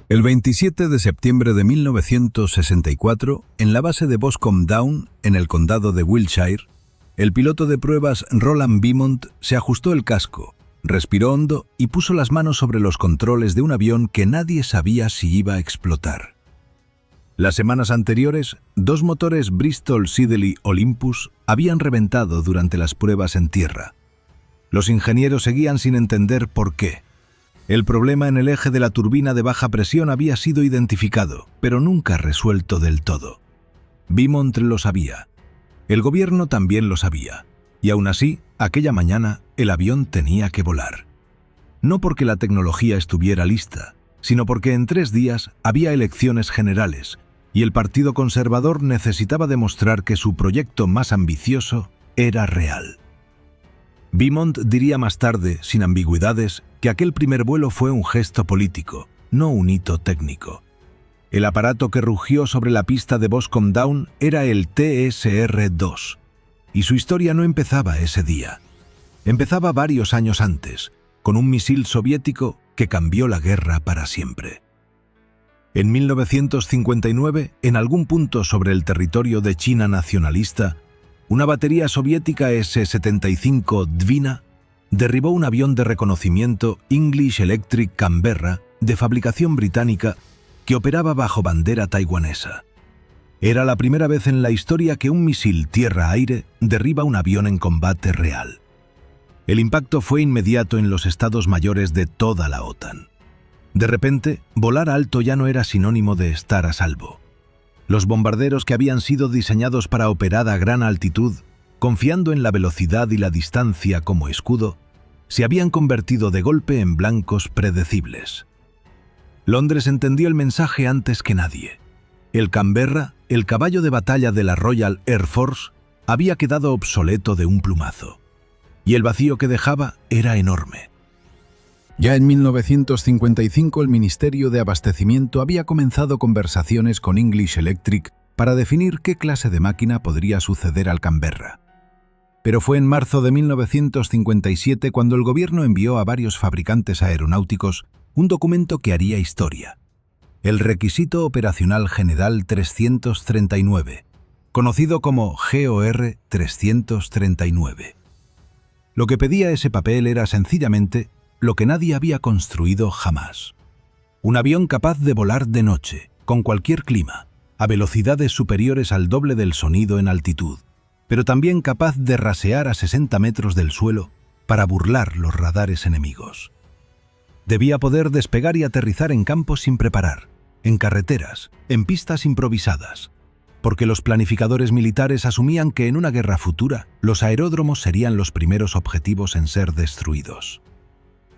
El 27 de septiembre de 1964, en la base de Boscombe Down, en el condado de Wiltshire, el piloto de pruebas Roland Beaumont se ajustó el casco, respiró hondo y puso las manos sobre los controles de un avión que nadie sabía si iba a explotar. Las semanas anteriores, dos motores Bristol Siddeley Olympus habían reventado durante las pruebas en tierra. Los ingenieros seguían sin entender por qué. El problema en el eje de la turbina de baja presión había sido identificado, pero nunca resuelto del todo. Beaumont lo sabía. El gobierno también lo sabía. Y aún así, aquella mañana, el avión tenía que volar. No porque la tecnología estuviera lista, sino porque en 3 días había elecciones generales, y el Partido Conservador necesitaba demostrar que su proyecto más ambicioso era real. Beaumont diría más tarde, sin ambigüedades, que aquel primer vuelo fue un gesto político, no un hito técnico. El aparato que rugió sobre la pista de Boscombe Down era el TSR-2, y su historia no empezaba ese día. Empezaba varios años antes, con un misil soviético que cambió la guerra para siempre. En 1959, en algún punto sobre el territorio de China nacionalista, una batería soviética S-75 Dvina derribó un avión de reconocimiento English Electric Canberra de fabricación británica que operaba bajo bandera taiwanesa. Era la primera vez en la historia que un misil tierra-aire derriba un avión en combate real. El impacto fue inmediato en los estados mayores de toda la OTAN. De repente, volar alto ya no era sinónimo de estar a salvo. Los bombarderos que habían sido diseñados para operar a gran altitud, confiando en la velocidad y la distancia como escudo, se habían convertido de golpe en blancos predecibles. Londres entendió el mensaje antes que nadie. El Canberra, el caballo de batalla de la Royal Air Force, había quedado obsoleto de un plumazo. Y el vacío que dejaba era enorme. Ya en 1955 el Ministerio de Abastecimiento había comenzado conversaciones con English Electric para definir qué clase de máquina podría suceder al Canberra. Pero fue en marzo de 1957 cuando el gobierno envió a varios fabricantes aeronáuticos un documento que haría historia. El Requisito Operacional General 339, conocido como GOR 339. Lo que pedía ese papel era sencillamente lo que nadie había construido jamás. Un avión capaz de volar de noche, con cualquier clima, a velocidades superiores al doble del sonido en altitud, pero también capaz de rasear a 60 metros del suelo para burlar los radares enemigos. Debía poder despegar y aterrizar en campos sin preparar, en carreteras, en pistas improvisadas, porque los planificadores militares asumían que en una guerra futura los aeródromos serían los primeros objetivos en ser destruidos.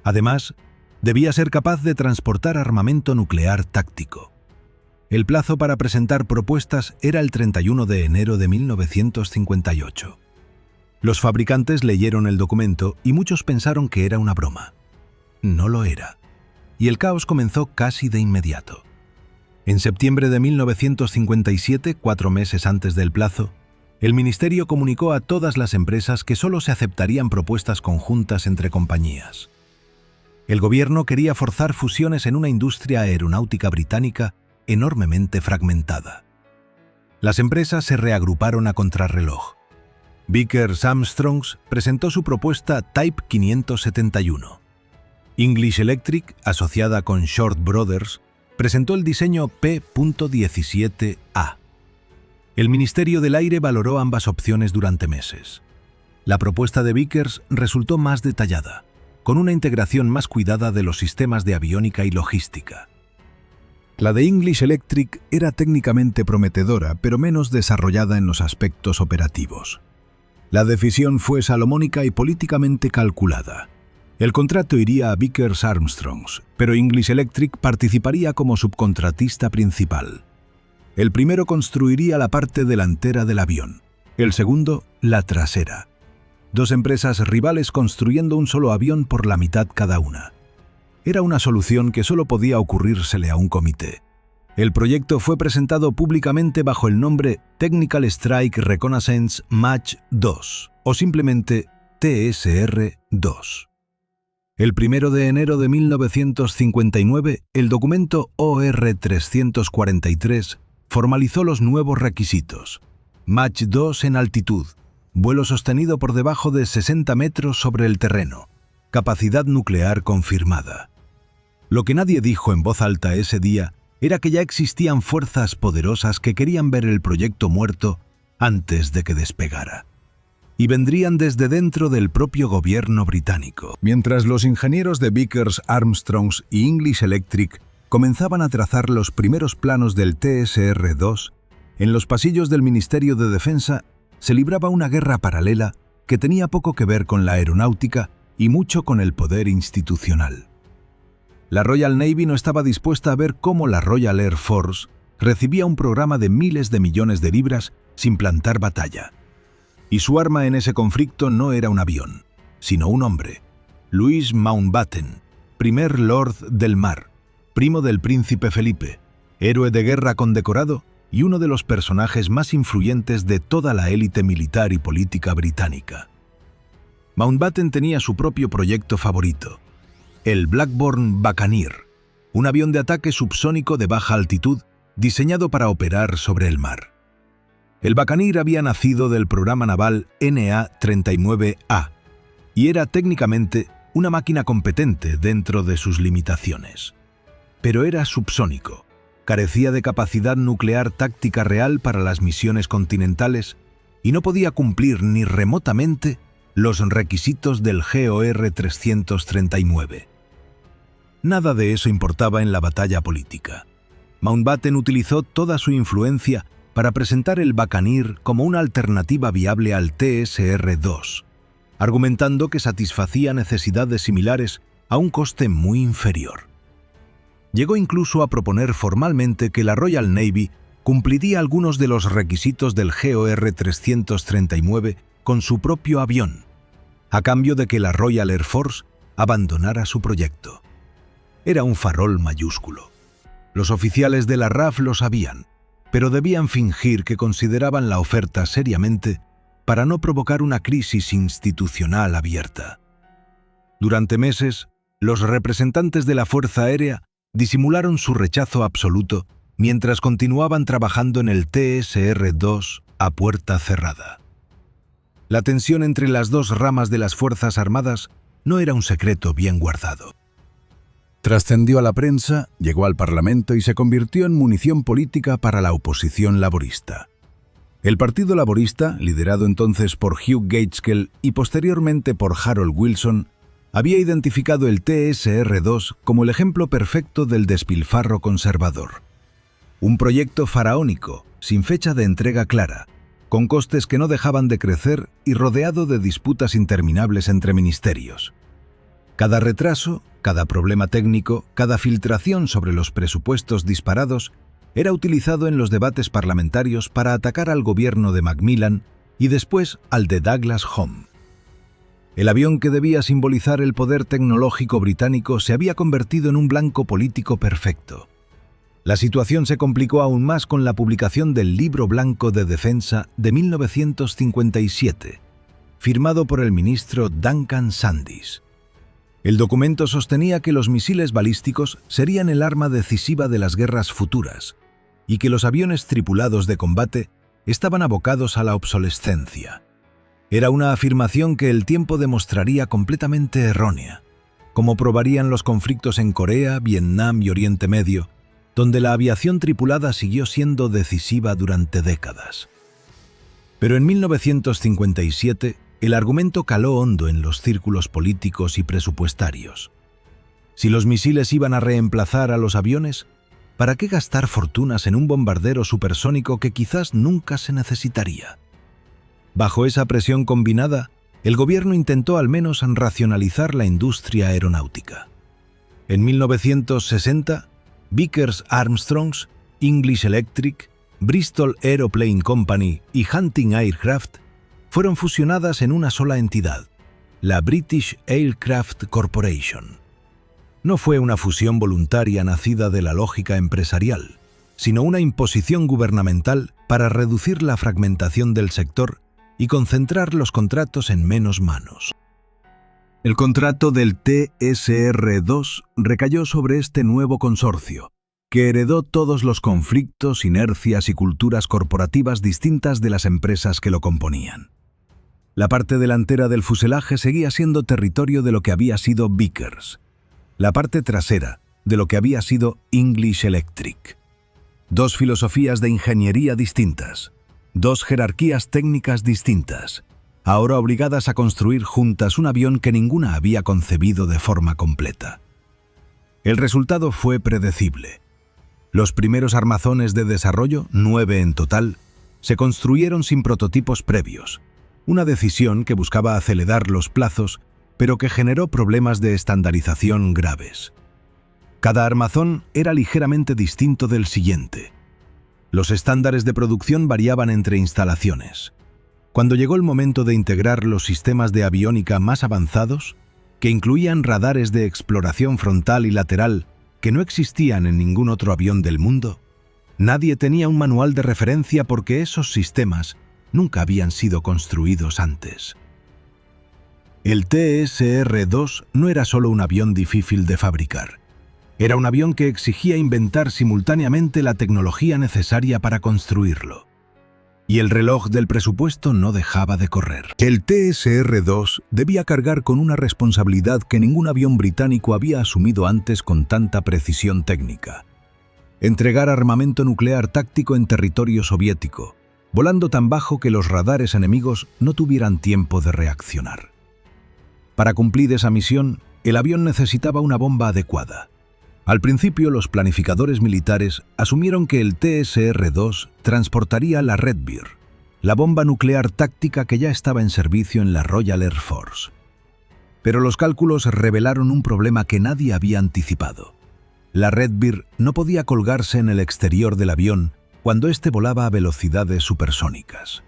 Además, debía ser capaz de transportar armamento nuclear táctico. El plazo para presentar propuestas era el 31 de enero de 1958. Los fabricantes leyeron el documento y muchos pensaron que era una broma. No lo era. Y el caos comenzó casi de inmediato. En septiembre de 1957, 4 meses antes del plazo, el Ministerio comunicó a todas las empresas que solo se aceptarían propuestas conjuntas entre compañías. El gobierno quería forzar fusiones en una industria aeronáutica británica enormemente fragmentada. Las empresas se reagruparon a contrarreloj. Vickers-Armstrong presentó su propuesta Type 571. English Electric, asociada con Short Brothers, presentó el diseño P.17A. El Ministerio del Aire valoró ambas opciones durante meses. La propuesta de Vickers resultó más detallada, con una integración más cuidada de los sistemas de aviónica y logística. La de English Electric era técnicamente prometedora, pero menos desarrollada en los aspectos operativos. La decisión fue salomónica y políticamente calculada. El contrato iría a Vickers-Armstrong, pero English Electric participaría como subcontratista principal. El primero construiría la parte delantera del avión, el segundo, la trasera. 2 empresas rivales construyendo un solo avión por la mitad cada una. Era una solución que solo podía ocurrírsele a un comité. El proyecto fue presentado públicamente bajo el nombre Technical Strike Reconnaissance Match 2, o simplemente TSR-2. El 1 de enero de 1959, el documento OR 343 formalizó los nuevos requisitos. Mach 2 en altitud, vuelo sostenido por debajo de 60 metros sobre el terreno, capacidad nuclear confirmada. Lo que nadie dijo en voz alta ese día era que ya existían fuerzas poderosas que querían ver el proyecto muerto antes de que despegara. Y vendrían desde dentro del propio gobierno británico. Mientras los ingenieros de Vickers, Armstrongs y English Electric comenzaban a trazar los primeros planos del TSR-2, en los pasillos del Ministerio de Defensa se libraba una guerra paralela que tenía poco que ver con la aeronáutica y mucho con el poder institucional. La Royal Navy no estaba dispuesta a ver cómo la Royal Air Force recibía un programa de miles de millones de libras sin plantar batalla. Y su arma en ese conflicto no era un avión, sino un hombre, Louis Mountbatten, primer Lord del Mar, primo del príncipe Felipe, héroe de guerra condecorado y uno de los personajes más influyentes de toda la élite militar y política británica. Mountbatten tenía su propio proyecto favorito, el Blackburn Buccaneer, un avión de ataque subsónico de baja altitud diseñado para operar sobre el mar. El Buccaneer había nacido del programa naval NA-39A y era técnicamente una máquina competente dentro de sus limitaciones. Pero era subsónico, carecía de capacidad nuclear táctica real para las misiones continentales y no podía cumplir ni remotamente los requisitos del GOR 339. Nada de eso importaba en la batalla política. Mountbatten utilizó toda su influencia para presentar el Buccaneer como una alternativa viable al TSR-2, argumentando que satisfacía necesidades similares a un coste muy inferior. Llegó incluso a proponer formalmente que la Royal Navy cumpliría algunos de los requisitos del GOR 339 con su propio avión, a cambio de que la Royal Air Force abandonara su proyecto. Era un farol mayúsculo. Los oficiales de la RAF lo sabían, pero debían fingir que consideraban la oferta seriamente para no provocar una crisis institucional abierta. Durante meses, los representantes de la Fuerza Aérea disimularon su rechazo absoluto mientras continuaban trabajando en el TSR-2 a puerta cerrada. La tensión entre las dos ramas de las Fuerzas Armadas no era un secreto bien guardado. Trascendió a la prensa, llegó al Parlamento y se convirtió en munición política para la oposición laborista. El Partido Laborista, liderado entonces por Hugh Gaitskell y posteriormente por Harold Wilson, había identificado el TSR-2 como el ejemplo perfecto del despilfarro conservador. Un proyecto faraónico, sin fecha de entrega clara, con costes que no dejaban de crecer y rodeado de disputas interminables entre ministerios. Cada retraso, cada problema técnico, cada filtración sobre los presupuestos disparados era utilizado en los debates parlamentarios para atacar al gobierno de Macmillan y después al de Douglas Home. El avión que debía simbolizar el poder tecnológico británico se había convertido en un blanco político perfecto. La situación se complicó aún más con la publicación del Libro Blanco de Defensa de 1957, firmado por el ministro Duncan Sandys. El documento sostenía que los misiles balísticos serían el arma decisiva de las guerras futuras y que los aviones tripulados de combate estaban abocados a la obsolescencia. Era una afirmación que el tiempo demostraría completamente errónea, como probarían los conflictos en Corea, Vietnam y Oriente Medio, donde la aviación tripulada siguió siendo decisiva durante décadas. Pero en 1957, el argumento caló hondo en los círculos políticos y presupuestarios. Si los misiles iban a reemplazar a los aviones, ¿para qué gastar fortunas en un bombardero supersónico que quizás nunca se necesitaría? Bajo esa presión combinada, el gobierno intentó al menos racionalizar la industria aeronáutica. En 1960, Vickers Armstrongs, English Electric, Bristol Aeroplane Company y Hunting Aircraft fueron fusionadas en una sola entidad, la British Aircraft Corporation. No fue una fusión voluntaria nacida de la lógica empresarial, sino una imposición gubernamental para reducir la fragmentación del sector y concentrar los contratos en menos manos. El contrato del TSR-2 recayó sobre este nuevo consorcio, que heredó todos los conflictos, inercias y culturas corporativas distintas de las empresas que lo componían. La parte delantera del fuselaje seguía siendo territorio de lo que había sido Vickers, la parte trasera de lo que había sido English Electric. Dos filosofías de ingeniería distintas, dos jerarquías técnicas distintas, ahora obligadas a construir juntas un avión que ninguna había concebido de forma completa. El resultado fue predecible. Los primeros armazones de desarrollo, 9 en total, se construyeron sin prototipos previos, una decisión que buscaba acelerar los plazos, pero que generó problemas de estandarización graves. Cada armazón era ligeramente distinto del siguiente. Los estándares de producción variaban entre instalaciones. Cuando llegó el momento de integrar los sistemas de aviónica más avanzados, que incluían radares de exploración frontal y lateral que no existían en ningún otro avión del mundo, nadie tenía un manual de referencia porque esos sistemas nunca habían sido construidos antes. El TSR-2 no era solo un avión difícil de fabricar. Era un avión que exigía inventar simultáneamente la tecnología necesaria para construirlo. Y el reloj del presupuesto no dejaba de correr. El TSR-2 debía cargar con una responsabilidad que ningún avión británico había asumido antes con tanta precisión técnica. Entregar armamento nuclear táctico en territorio soviético, volando tan bajo que los radares enemigos no tuvieran tiempo de reaccionar. Para cumplir esa misión, el avión necesitaba una bomba adecuada. Al principio, los planificadores militares asumieron que el TSR-2 transportaría la Red Bear, la bomba nuclear táctica que ya estaba en servicio en la Royal Air Force. Pero los cálculos revelaron un problema que nadie había anticipado. La Red Bear no podía colgarse en el exterior del avión cuando éste volaba a velocidades supersónicas.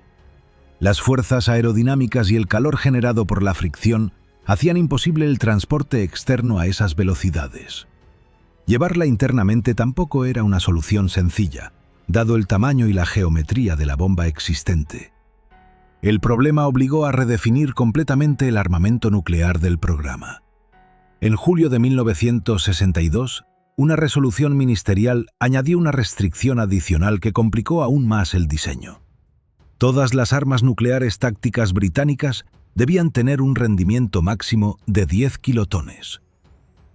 Las fuerzas aerodinámicas y el calor generado por la fricción hacían imposible el transporte externo a esas velocidades. Llevarla internamente tampoco era una solución sencilla, dado el tamaño y la geometría de la bomba existente. El problema obligó a redefinir completamente el armamento nuclear del programa. En julio de 1962, una resolución ministerial añadió una restricción adicional que complicó aún más el diseño. Todas las armas nucleares tácticas británicas debían tener un rendimiento máximo de 10 kilotones.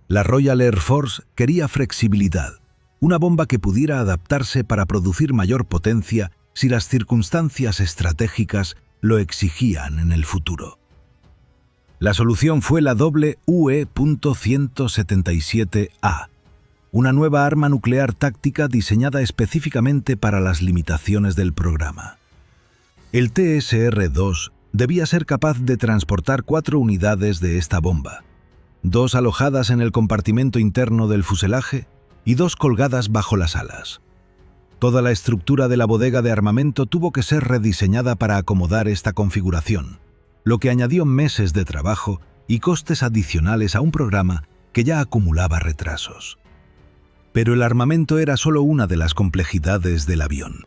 La Royal Air Force quería flexibilidad, una bomba que pudiera adaptarse para producir mayor potencia si las circunstancias estratégicas lo exigían en el futuro. La solución fue la WE.177A, una nueva arma nuclear táctica diseñada específicamente para las limitaciones del programa. El TSR-2 debía ser capaz de transportar 4 unidades de esta bomba, 2 alojadas en el compartimento interno del fuselaje y 2 colgadas bajo las alas. Toda la estructura de la bodega de armamento tuvo que ser rediseñada para acomodar esta configuración, lo que añadió meses de trabajo y costes adicionales a un programa que ya acumulaba retrasos. Pero el armamento era solo una de las complejidades del avión.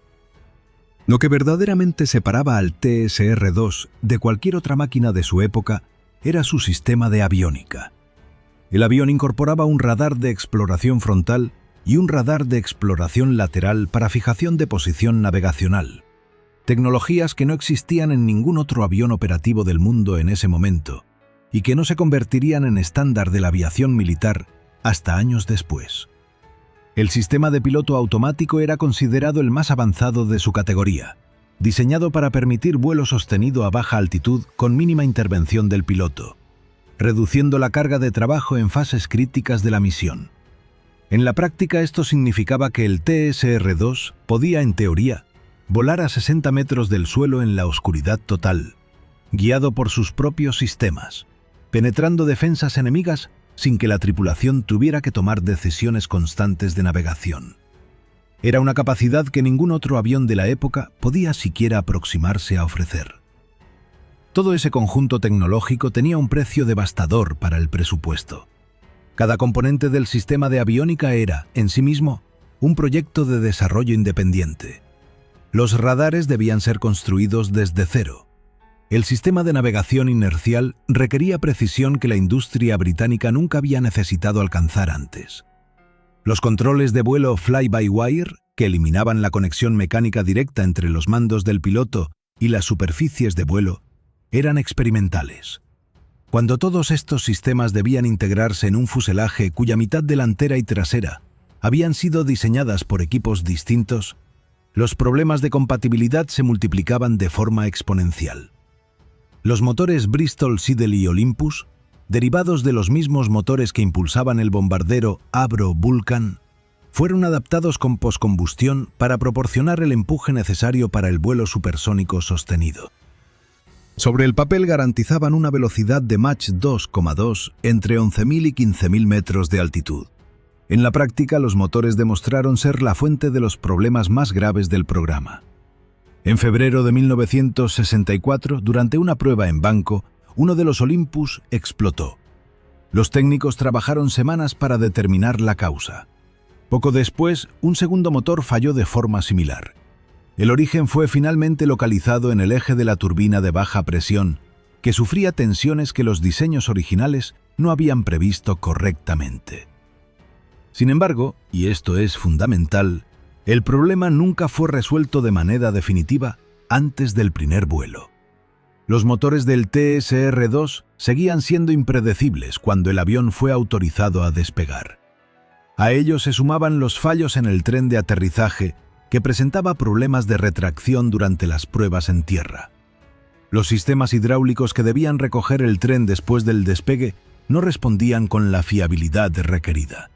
Lo que verdaderamente separaba al TSR-2 de cualquier otra máquina de su época era su sistema de aviónica. El avión incorporaba un radar de exploración frontal y un radar de exploración lateral para fijación de posición navegacional, tecnologías que no existían en ningún otro avión operativo del mundo en ese momento y que no se convertirían en estándar de la aviación militar hasta años después. El sistema de piloto automático era considerado el más avanzado de su categoría, diseñado para permitir vuelo sostenido a baja altitud con mínima intervención del piloto, reduciendo la carga de trabajo en fases críticas de la misión. En la práctica esto significaba que el TSR-2 podía, en teoría, volar a 60 metros del suelo en la oscuridad total, guiado por sus propios sistemas, penetrando defensas enemigas sin que la tripulación tuviera que tomar decisiones constantes de navegación. Era una capacidad que ningún otro avión de la época podía siquiera aproximarse a ofrecer. Todo ese conjunto tecnológico tenía un precio devastador para el presupuesto. Cada componente del sistema de aviónica era, en sí mismo, un proyecto de desarrollo independiente. Los radares debían ser construidos desde cero. El sistema de navegación inercial requería precisión que la industria británica nunca había necesitado alcanzar antes. Los controles de vuelo fly-by-wire, que eliminaban la conexión mecánica directa entre los mandos del piloto y las superficies de vuelo, eran experimentales. Cuando todos estos sistemas debían integrarse en un fuselaje cuya mitad delantera y trasera habían sido diseñadas por equipos distintos, los problemas de compatibilidad se multiplicaban de forma exponencial. Los motores Bristol Siddeley y Olympus, derivados de los mismos motores que impulsaban el bombardero Avro Vulcan, fueron adaptados con poscombustión para proporcionar el empuje necesario para el vuelo supersónico sostenido. Sobre el papel garantizaban una velocidad de Mach 2,2 entre 11.000 y 15.000 metros de altitud. En la práctica, los motores demostraron ser la fuente de los problemas más graves del programa. En febrero de 1964, durante una prueba en Banco, uno de los Olympus explotó. Los técnicos trabajaron semanas para determinar la causa. Poco después, un segundo motor falló de forma similar. El origen fue finalmente localizado en el eje de la turbina de baja presión, que sufría tensiones que los diseños originales no habían previsto correctamente. Sin embargo, y esto es fundamental, el problema nunca fue resuelto de manera definitiva antes del primer vuelo. Los motores del TSR-2 seguían siendo impredecibles cuando el avión fue autorizado a despegar. A ello se sumaban los fallos en el tren de aterrizaje, que presentaba problemas de retracción durante las pruebas en tierra. Los sistemas hidráulicos que debían recoger el tren después del despegue no respondían con la fiabilidad requerida.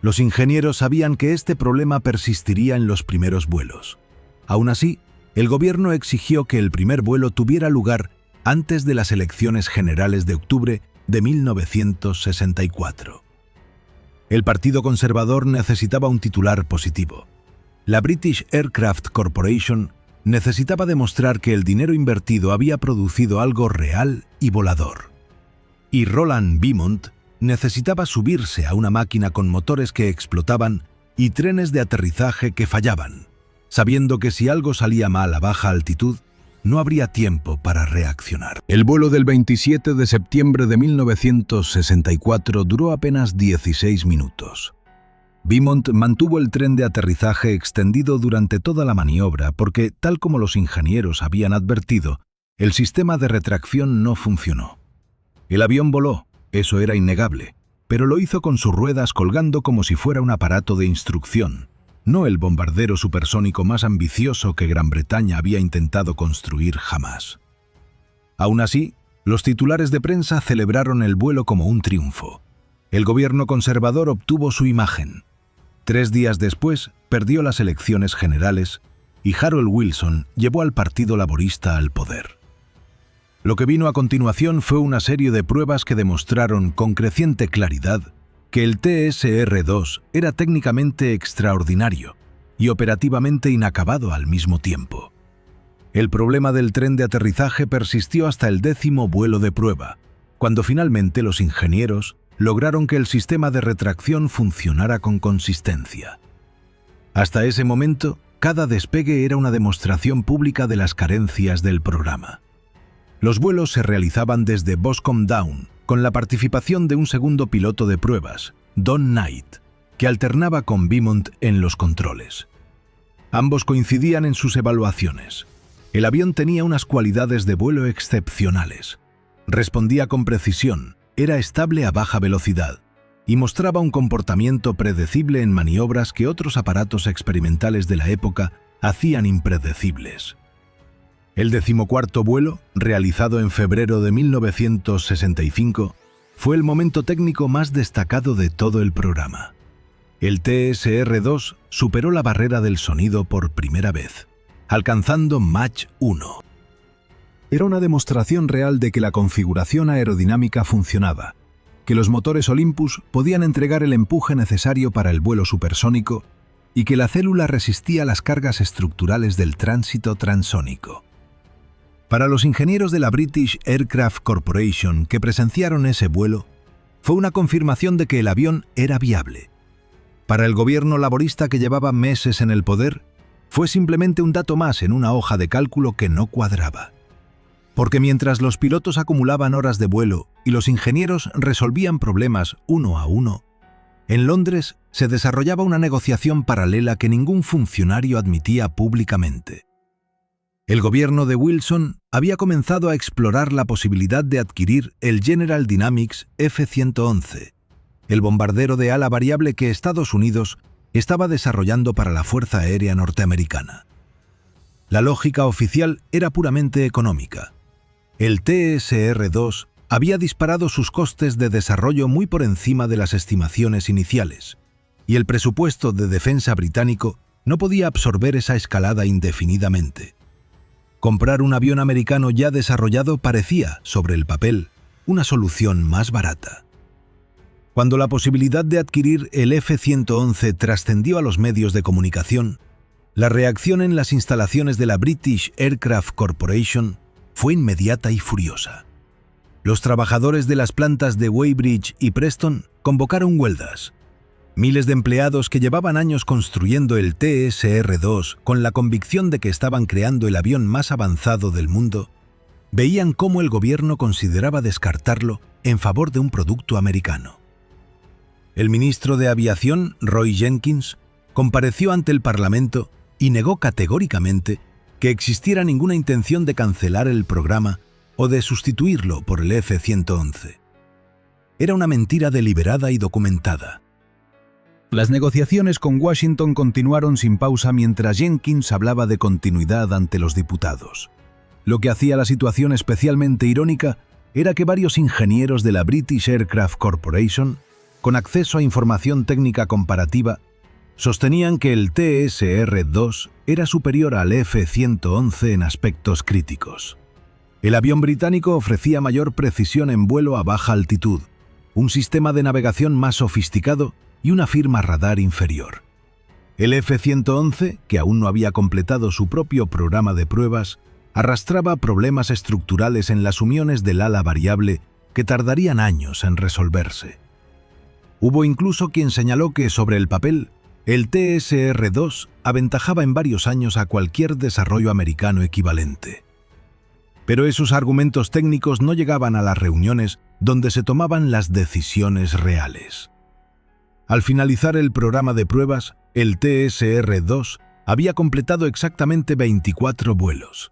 Los ingenieros sabían que este problema persistiría en los primeros vuelos. Aún así, el gobierno exigió que el primer vuelo tuviera lugar antes de las elecciones generales de octubre de 1964. El Partido Conservador necesitaba un titular positivo. La British Aircraft Corporation necesitaba demostrar que el dinero invertido había producido algo real y volador. Y Roland Beaumont necesitaba subirse a una máquina con motores que explotaban y trenes de aterrizaje que fallaban, sabiendo que si algo salía mal a baja altitud, no habría tiempo para reaccionar. El vuelo del 27 de septiembre de 1964 duró apenas 16 minutos. Beaumont mantuvo el tren de aterrizaje extendido durante toda la maniobra porque, tal como los ingenieros habían advertido, el sistema de retracción no funcionó. El avión voló, eso era innegable, pero lo hizo con sus ruedas colgando como si fuera un aparato de instrucción, no el bombardero supersónico más ambicioso que Gran Bretaña había intentado construir jamás. Aún así, los titulares de prensa celebraron el vuelo como un triunfo. El gobierno conservador obtuvo su imagen. 3 días después, perdió las elecciones generales y Harold Wilson llevó al Partido Laborista al poder. Lo que vino a continuación fue una serie de pruebas que demostraron con creciente claridad que el TSR-2 era técnicamente extraordinario y operativamente inacabado al mismo tiempo. El problema del tren de aterrizaje persistió hasta el 10º vuelo de prueba, cuando finalmente los ingenieros lograron que el sistema de retracción funcionara con consistencia. Hasta ese momento, cada despegue era una demostración pública de las carencias del programa. Los vuelos se realizaban desde Boscombe Down, con la participación de un segundo piloto de pruebas, Don Knight, que alternaba con Beaumont en los controles. Ambos coincidían en sus evaluaciones. El avión tenía unas cualidades de vuelo excepcionales. Respondía con precisión, era estable a baja velocidad y mostraba un comportamiento predecible en maniobras que otros aparatos experimentales de la época hacían impredecibles. El 14º vuelo, realizado en febrero de 1965, fue el momento técnico más destacado de todo el programa. El TSR-2 superó la barrera del sonido por primera vez, alcanzando Mach 1. Era una demostración real de que la configuración aerodinámica funcionaba, que los motores Olympus podían entregar el empuje necesario para el vuelo supersónico y que la célula resistía las cargas estructurales del tránsito transónico. Para los ingenieros de la British Aircraft Corporation que presenciaron ese vuelo, fue una confirmación de que el avión era viable. Para el gobierno laborista que llevaba meses en el poder, fue simplemente un dato más en una hoja de cálculo que no cuadraba. Porque mientras los pilotos acumulaban horas de vuelo y los ingenieros resolvían problemas uno a uno, en Londres se desarrollaba una negociación paralela que ningún funcionario admitía públicamente. El gobierno de Wilson había comenzado a explorar la posibilidad de adquirir el General Dynamics F-111, el bombardero de ala variable que Estados Unidos estaba desarrollando para la Fuerza Aérea Norteamericana. La lógica oficial era puramente económica. El TSR-2 había disparado sus costes de desarrollo muy por encima de las estimaciones iniciales, y el presupuesto de defensa británico no podía absorber esa escalada indefinidamente. Comprar un avión americano ya desarrollado parecía, sobre el papel, una solución más barata. Cuando la posibilidad de adquirir el F-111 trascendió a los medios de comunicación, la reacción en las instalaciones de la British Aircraft Corporation fue inmediata y furiosa. Los trabajadores de las plantas de Weybridge y Preston convocaron huelgas. Miles de empleados que llevaban años construyendo el TSR-2 con la convicción de que estaban creando el avión más avanzado del mundo, veían cómo el gobierno consideraba descartarlo en favor de un producto americano. El ministro de Aviación, Roy Jenkins, compareció ante el Parlamento y negó categóricamente que existiera ninguna intención de cancelar el programa o de sustituirlo por el F-111. Era una mentira deliberada y documentada. Las negociaciones con Washington continuaron sin pausa mientras Jenkins hablaba de continuidad ante los diputados. Lo que hacía la situación especialmente irónica era que varios ingenieros de la British Aircraft Corporation, con acceso a información técnica comparativa, sostenían que el TSR-2 era superior al F-111 en aspectos críticos. El avión británico ofrecía mayor precisión en vuelo a baja altitud, un sistema de navegación más sofisticado y una firma radar inferior. El F-111, que aún no había completado su propio programa de pruebas, arrastraba problemas estructurales en las uniones del ala variable que tardarían años en resolverse. Hubo incluso quien señaló que, sobre el papel, el TSR-2 aventajaba en varios años a cualquier desarrollo americano equivalente. Pero esos argumentos técnicos no llegaban a las reuniones donde se tomaban las decisiones reales. Al finalizar el programa de pruebas, el TSR-2 había completado exactamente 24 vuelos.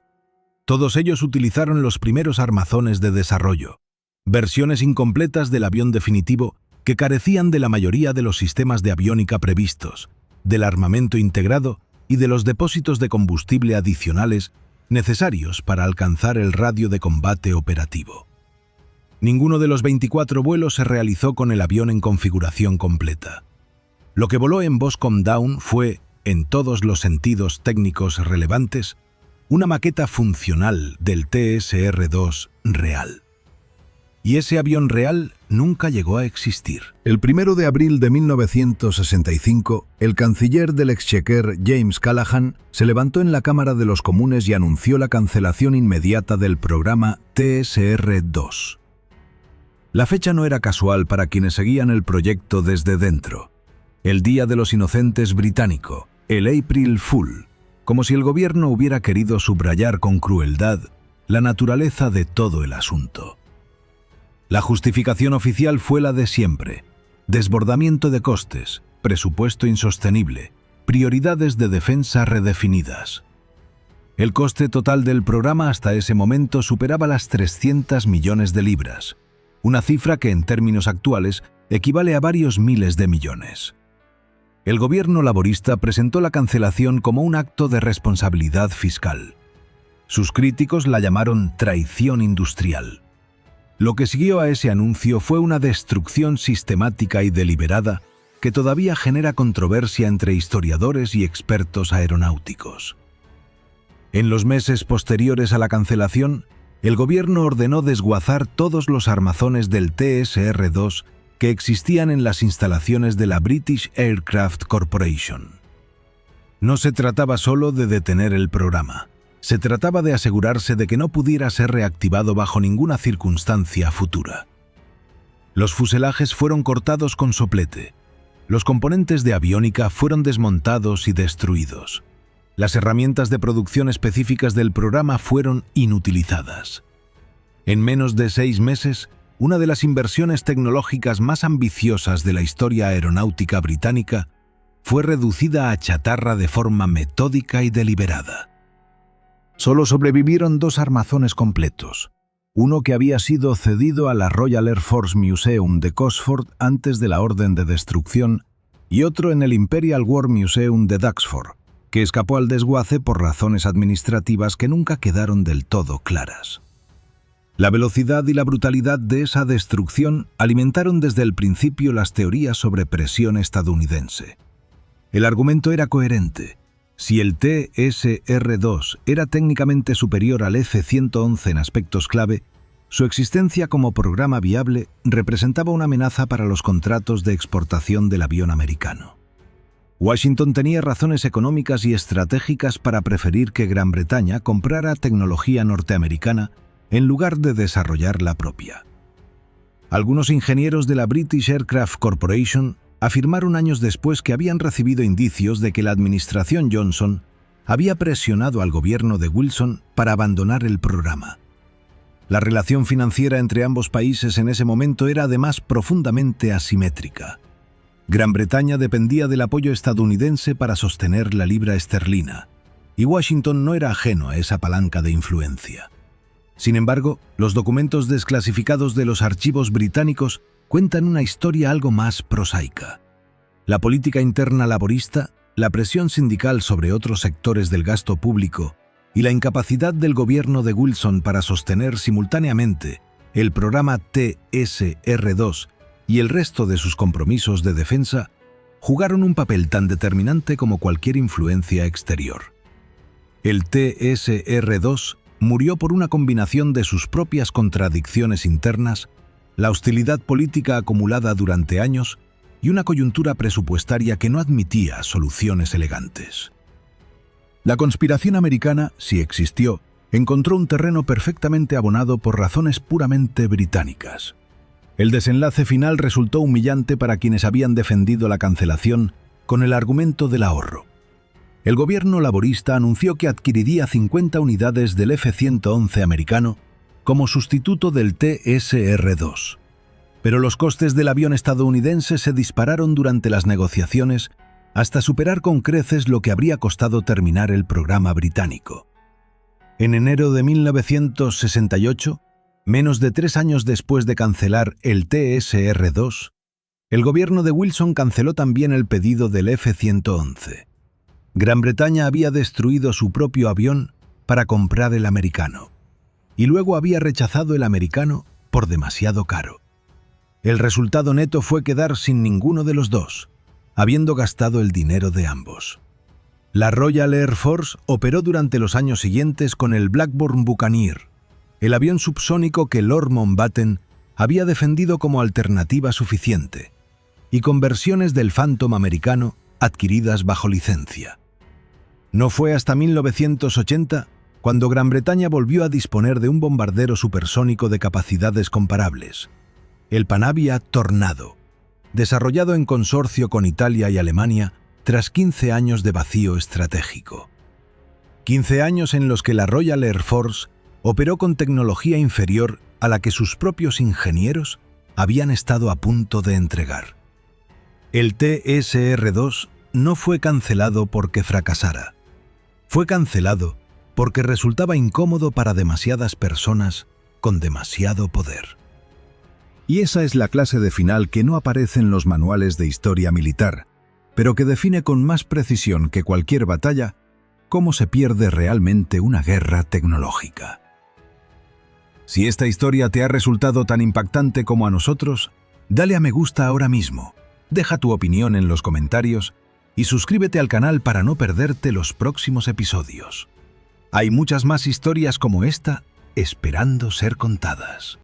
Todos ellos utilizaron los primeros armazones de desarrollo, versiones incompletas del avión definitivo que carecían de la mayoría de los sistemas de aviónica previstos, del armamento integrado y de los depósitos de combustible adicionales necesarios para alcanzar el radio de combate operativo. Ninguno de los 24 vuelos se realizó con el avión en configuración completa. Lo que voló en Boscombe Down fue, en todos los sentidos técnicos relevantes, una maqueta funcional del TSR-2 real. Y ese avión real nunca llegó a existir. El 1 de abril de 1965, el canciller del Exchequer, James Callaghan, se levantó en la Cámara de los Comunes y anunció la cancelación inmediata del programa TSR-2. La fecha no era casual para quienes seguían el proyecto desde dentro. El Día de los Inocentes británico, el April Fool, como si el gobierno hubiera querido subrayar con crueldad la naturaleza de todo el asunto. La justificación oficial fue la de siempre: desbordamiento de costes, presupuesto insostenible, prioridades de defensa redefinidas. El coste total del programa hasta ese momento superaba las 300 millones de libras, una cifra que en términos actuales equivale a varios miles de millones. El gobierno laborista presentó la cancelación como un acto de responsabilidad fiscal. Sus críticos la llamaron traición industrial. Lo que siguió a ese anuncio fue una destrucción sistemática y deliberada que todavía genera controversia entre historiadores y expertos aeronáuticos. En los meses posteriores a la cancelación, el gobierno ordenó desguazar todos los armazones del TSR-2 que existían en las instalaciones de la British Aircraft Corporation. No se trataba solo de detener el programa. Se trataba de asegurarse de que no pudiera ser reactivado bajo ninguna circunstancia futura. Los fuselajes fueron cortados con soplete. Los componentes de aviónica fueron desmontados y destruidos. Las herramientas de producción específicas del programa fueron inutilizadas. En menos de 6 meses, una de las inversiones tecnológicas más ambiciosas de la historia aeronáutica británica fue reducida a chatarra de forma metódica y deliberada. Solo sobrevivieron 2 armazones completos, uno que había sido cedido a la Royal Air Force Museum de Gosford antes de la orden de destrucción y otro en el Imperial War Museum de Duxford, que escapó al desguace por razones administrativas que nunca quedaron del todo claras. La velocidad y la brutalidad de esa destrucción alimentaron desde el principio las teorías sobre presión estadounidense. El argumento era coherente. Si el TSR-2 era técnicamente superior al F-111 en aspectos clave, su existencia como programa viable representaba una amenaza para los contratos de exportación del avión americano. Washington tenía razones económicas y estratégicas para preferir que Gran Bretaña comprara tecnología norteamericana en lugar de desarrollar la propia. Algunos ingenieros de la British Aircraft Corporation afirmaron años después que habían recibido indicios de que la administración Johnson había presionado al gobierno de Wilson para abandonar el programa. La relación financiera entre ambos países en ese momento era además profundamente asimétrica. Gran Bretaña dependía del apoyo estadounidense para sostener la libra esterlina, y Washington no era ajeno a esa palanca de influencia. Sin embargo, los documentos desclasificados de los archivos británicos cuentan una historia algo más prosaica. La política interna laborista, la presión sindical sobre otros sectores del gasto público y la incapacidad del gobierno de Wilson para sostener simultáneamente el programa TSR-2 y el resto de sus compromisos de defensa jugaron un papel tan determinante como cualquier influencia exterior. El TSR-2 murió por una combinación de sus propias contradicciones internas, la hostilidad política acumulada durante años y una coyuntura presupuestaria que no admitía soluciones elegantes. La conspiración americana, si existió, encontró un terreno perfectamente abonado por razones puramente británicas. El desenlace final resultó humillante para quienes habían defendido la cancelación con el argumento del ahorro. El gobierno laborista anunció que adquiriría 50 unidades del F-111 americano como sustituto del TSR-2. Pero los costes del avión estadounidense se dispararon durante las negociaciones hasta superar con creces lo que habría costado terminar el programa británico. En enero de 1968, menos de 3 años después de cancelar el TSR-2, el gobierno de Wilson canceló también el pedido del F-111. Gran Bretaña había destruido su propio avión para comprar el americano, y luego había rechazado el americano por demasiado caro. El resultado neto fue quedar sin ninguno de los dos, habiendo gastado el dinero de ambos. La Royal Air Force operó durante los años siguientes con el Blackburn Buccaneer, el avión subsónico que Lord Mountbatten había defendido como alternativa suficiente, y con versiones del Phantom americano adquiridas bajo licencia. No fue hasta 1980 cuando Gran Bretaña volvió a disponer de un bombardero supersónico de capacidades comparables, el Panavia Tornado, desarrollado en consorcio con Italia y Alemania tras 15 años de vacío estratégico. 15 años en los que la Royal Air Force operó con tecnología inferior a la que sus propios ingenieros habían estado a punto de entregar. El TSR-2 no fue cancelado porque fracasara. Fue cancelado porque resultaba incómodo para demasiadas personas con demasiado poder. Y esa es la clase de final que no aparece en los manuales de historia militar, pero que define con más precisión que cualquier batalla cómo se pierde realmente una guerra tecnológica. Si esta historia te ha resultado tan impactante como a nosotros, dale a me gusta ahora mismo, deja tu opinión en los comentarios y suscríbete al canal para no perderte los próximos episodios. Hay muchas más historias como esta esperando ser contadas.